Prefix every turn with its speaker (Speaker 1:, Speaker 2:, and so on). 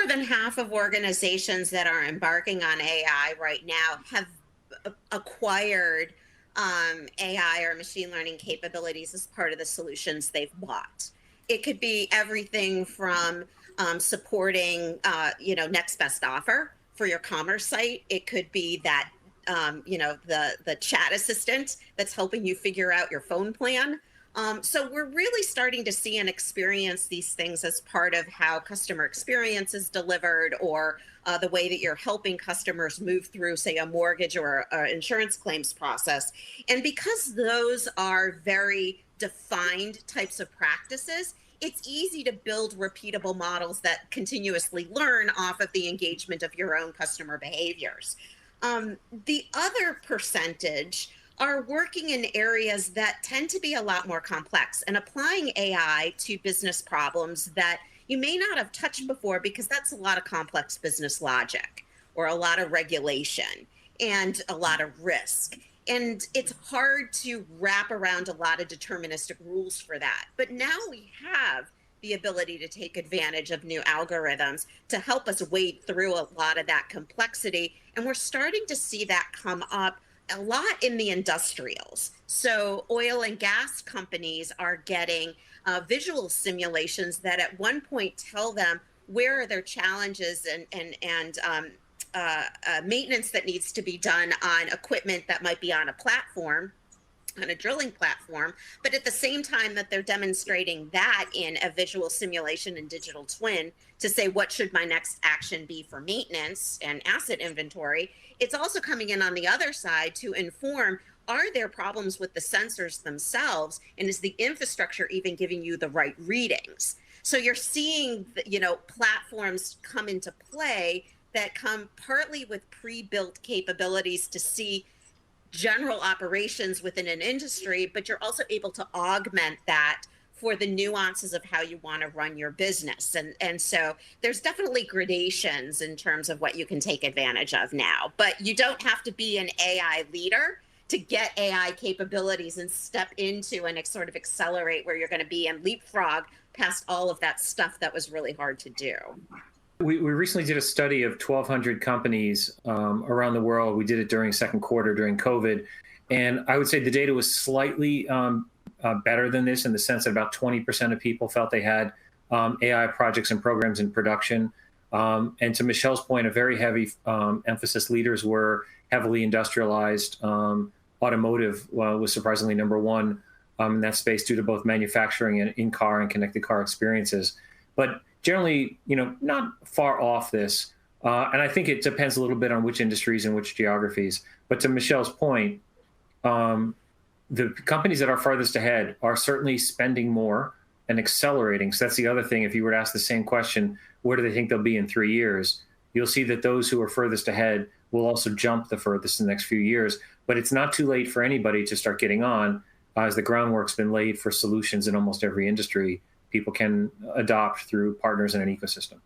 Speaker 1: than half of organizations that are embarking on AI right now have acquired AI or machine learning capabilities as part of the solutions they've bought. It could be everything from supporting, next best offer for your commerce site. It could be that, the chat assistant that's helping you figure out your phone plan. So we're really starting to see and experience these things as part of how customer experience is delivered, or the way that you're helping customers move through, say, a mortgage or insurance claims process. And because those are very defined types of practices, it's easy to build repeatable models that continuously learn off of the engagement of your own customer behaviors. The other percentage are working in areas that tend to be a lot more complex and applying AI to business problems that you may not have touched before, because that's a lot of complex business logic or a lot of regulation and a lot of risk. And it's hard to wrap around a lot of deterministic rules for that. But now we have the ability to take advantage of new algorithms to help us wade through a lot of that complexity. And we're starting to see that come up a lot in the industrials. So oil and gas companies are getting visual simulations that at one point tell them where are their challenges and maintenance that needs to be done on equipment that might be on a platform, on a drilling platform, but at the same time that they're demonstrating that in a visual simulation and digital twin to say, what should my next action be for maintenance and asset inventory? It's also coming in on the other side to inform, are there problems with the sensors themselves? And is the infrastructure even giving you the right readings? So you're seeing, platforms come into play that come partly with pre-built capabilities to see general operations within an industry, but you're also able to augment that for the nuances of how you want to run your business. And so there's definitely gradations in terms of what you can take advantage of now, but you don't have to be an AI leader to get AI capabilities and step into and sort of accelerate where you're going to be and leapfrog past all of that stuff that was really hard to do.
Speaker 2: We recently did a study of 1,200 companies around the world. We did it during second quarter during COVID. And I would say the data was slightly better than this, in the sense that about 20% of people felt they had AI projects and programs in production. And to Michelle's point, a very heavy emphasis. Leaders were heavily industrialized. Automotive was surprisingly number one in that space, due to both manufacturing and in-car and connected car experiences. But generally, not far off this. And I think it depends a little bit on which industries and which geographies. But to Michelle's point, the companies that are farthest ahead are certainly spending more and accelerating. So that's the other thing. If you were to ask the same question, where do they think they'll be in 3 years? You'll see that those who are furthest ahead will also jump the furthest in the next few years. But it's not too late for anybody to start getting on, as the groundwork's been laid for solutions in almost every industry people can adopt through partners in an ecosystem.